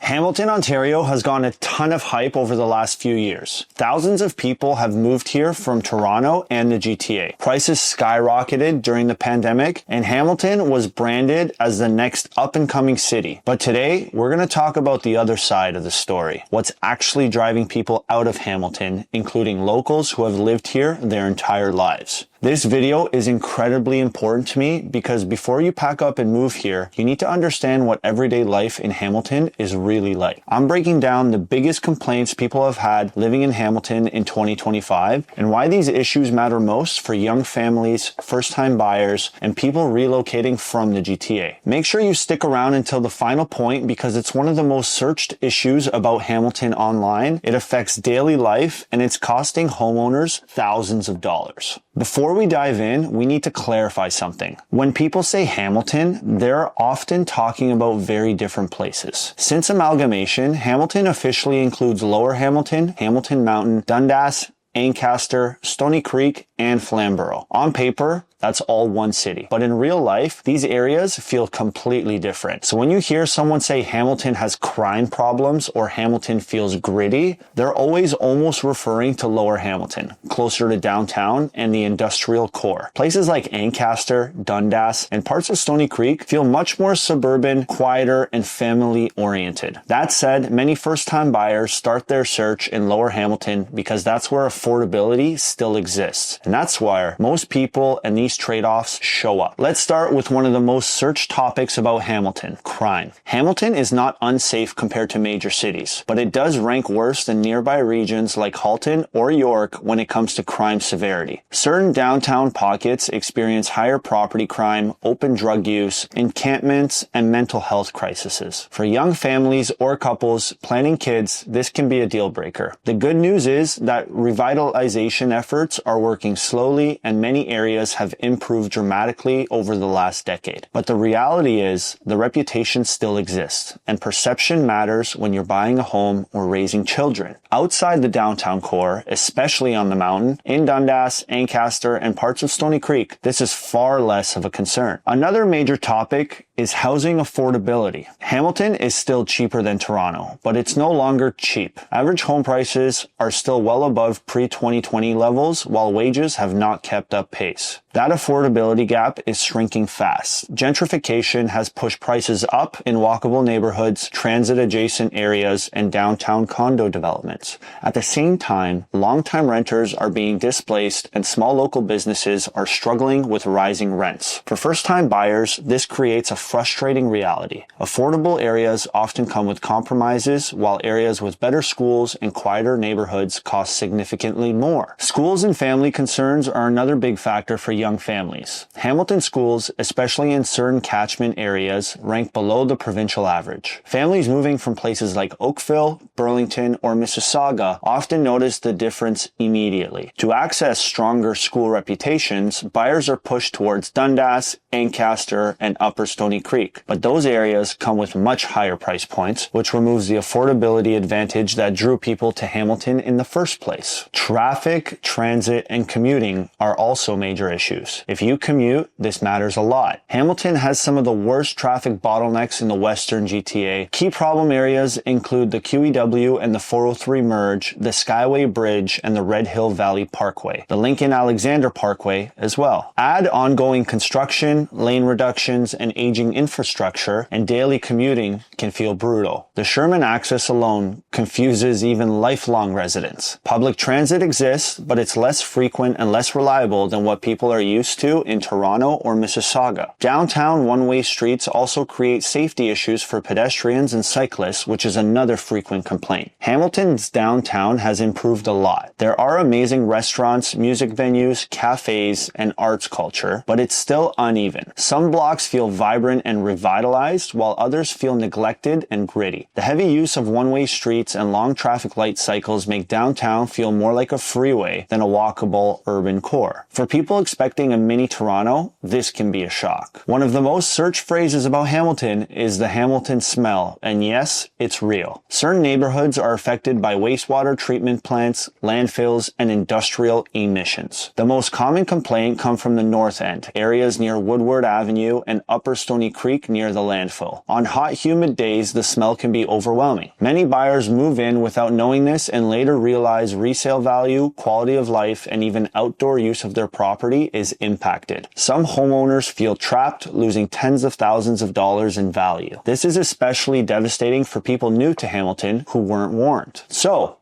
Hamilton, Ontario has gotten a ton of hype over the last few years. Thousands of people have moved here from Toronto and the GTA. Prices skyrocketed during the pandemic, and Hamilton was branded as the next up-and-coming city. But today, we're going to talk about the other side of the story. What's actually driving people out of Hamilton, including locals who have lived here their entire lives. This video is incredibly important to me because before you pack up and move here, you need to understand what everyday life in Hamilton is really like. I'm breaking down the biggest complaints people have had living in Hamilton in 2025 and why these issues matter most for young families, first-time buyers, and people relocating from the GTA. Make sure you stick around until the final point because it's one of the most searched issues about Hamilton online. It affects daily life and it's costing homeowners thousands of dollars. Before we dive in, we need to clarify something. When people say Hamilton, they're often talking about very different places. Since amalgamation, Hamilton officially includes Lower Hamilton, Hamilton Mountain, Dundas, Ancaster, Stony Creek, and Flamborough. On paper, that's all one city. But in real life, these areas feel completely different. So when you hear someone say Hamilton has crime problems or Hamilton feels gritty, they're always almost referring to Lower Hamilton, closer to downtown and the industrial core. Places like Ancaster, Dundas, and parts of Stony Creek feel much more suburban, quieter, and family-oriented. That said, many first-time buyers start their search in Lower Hamilton because that's where affordability still exists. And that's where most people and these trade-offs show up. Let's start with one of the most searched topics about Hamilton, crime. Hamilton is not unsafe compared to major cities, but it does rank worse than nearby regions like Halton or York when it comes to crime severity. Certain downtown pockets experience higher property crime, open drug use, encampments, and mental health crises. For young families or couples planning kids, this can be a deal breaker. The good news is that revitalization efforts are working slowly and many areas have improved dramatically over the last decade. But the reality is the reputation still exists and perception matters when you're buying a home or raising children. Outside the downtown core, especially on the mountain, in Dundas, Ancaster, and parts of Stony Creek, this is far less of a concern. Another major topic is housing affordability. Hamilton is still cheaper than Toronto, but it's no longer cheap. Average home prices are still well above pre-2020 levels, while wages have not kept up pace. That affordability gap is shrinking fast. Gentrification has pushed prices up in walkable neighborhoods, transit-adjacent areas, and downtown condo developments. At the same time, long-time renters are being displaced and small local businesses are struggling with rising rents. For first-time buyers, this creates a frustrating reality. Affordable areas often come with compromises, while areas with better schools and quieter neighborhoods cost significantly more. Schools and family concerns are another big factor for young families. Hamilton schools, especially in certain catchment areas, rank below the provincial average. Families moving from places like Oakville, Burlington, or Mississauga often notice the difference immediately. To access stronger school reputations, buyers are pushed towards Dundas, Ancaster, and Upper Stony Creek. But those areas come with much higher price points, which removes the affordability advantage that drew people to Hamilton in the first place. Traffic, transit, and commuting are also major issues. If you commute, this matters a lot. Hamilton has some of the worst traffic bottlenecks in the western GTA. Key problem areas include the QEW and the 403 merge, the Skyway Bridge, and the Red Hill Valley Parkway, the Lincoln-Alexander Parkway as well. Add ongoing construction, lane reductions, and aging infrastructure, and daily commuting can feel brutal. The Sherman access alone confuses even lifelong residents. Public transit exists, but it's less frequent and less reliable than what people are used to in Toronto or Mississauga. Downtown one-way streets also create safety issues for pedestrians and cyclists, which is another frequent complaint. Hamilton's downtown has improved a lot. There are amazing restaurants, music venues, cafes, and arts culture, but it's still uneven. Some blocks feel vibrant and revitalized, while others feel neglected and gritty. The heavy use of one-way streets and long traffic light cycles make downtown feel more like a freeway than a walkable urban core. For people expecting a mini Toronto, this can be a shock. One of the most searched phrases about Hamilton is the Hamilton smell, and yes, it's real. Certain neighborhoods are affected by wastewater treatment plants, landfills, and industrial emissions. The most common complaint comes from the north end, areas near Woodward Avenue and Upper Stony Bunny Creek near the landfill. On hot, humid days, the smell can be overwhelming. Many buyers move in without knowing this and later realize resale value, quality of life, and even outdoor use of their property is impacted. Some homeowners feel trapped, losing tens of thousands of dollars in value. This is especially devastating for people new to Hamilton who weren't warned. So,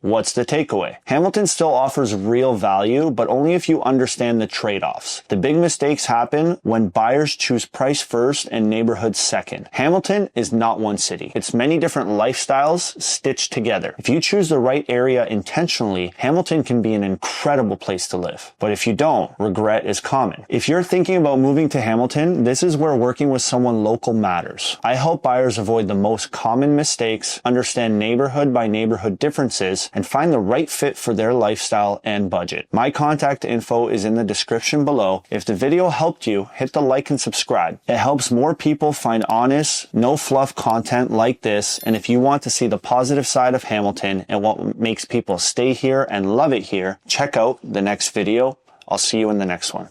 what's the takeaway? Hamilton still offers real value, but only if you understand the trade-offs. The big mistakes happen when buyers choose price first and neighborhood second. Hamilton is not one city. It's many different lifestyles stitched together. If you choose the right area intentionally, Hamilton can be an incredible place to live. But if you don't, regret is common. If you're thinking about moving to Hamilton, this is where working with someone local matters. I help buyers avoid the most common mistakes, understand neighborhood by neighborhood differences, and find the right fit for their lifestyle and budget. My contact info is in the description below. If the video helped you, hit the like and subscribe. It helps more people find honest, no fluff content like this. And if you want to see the positive side of Hamilton and what makes people stay here and love it here, check out the next video. I'll see you in the next one.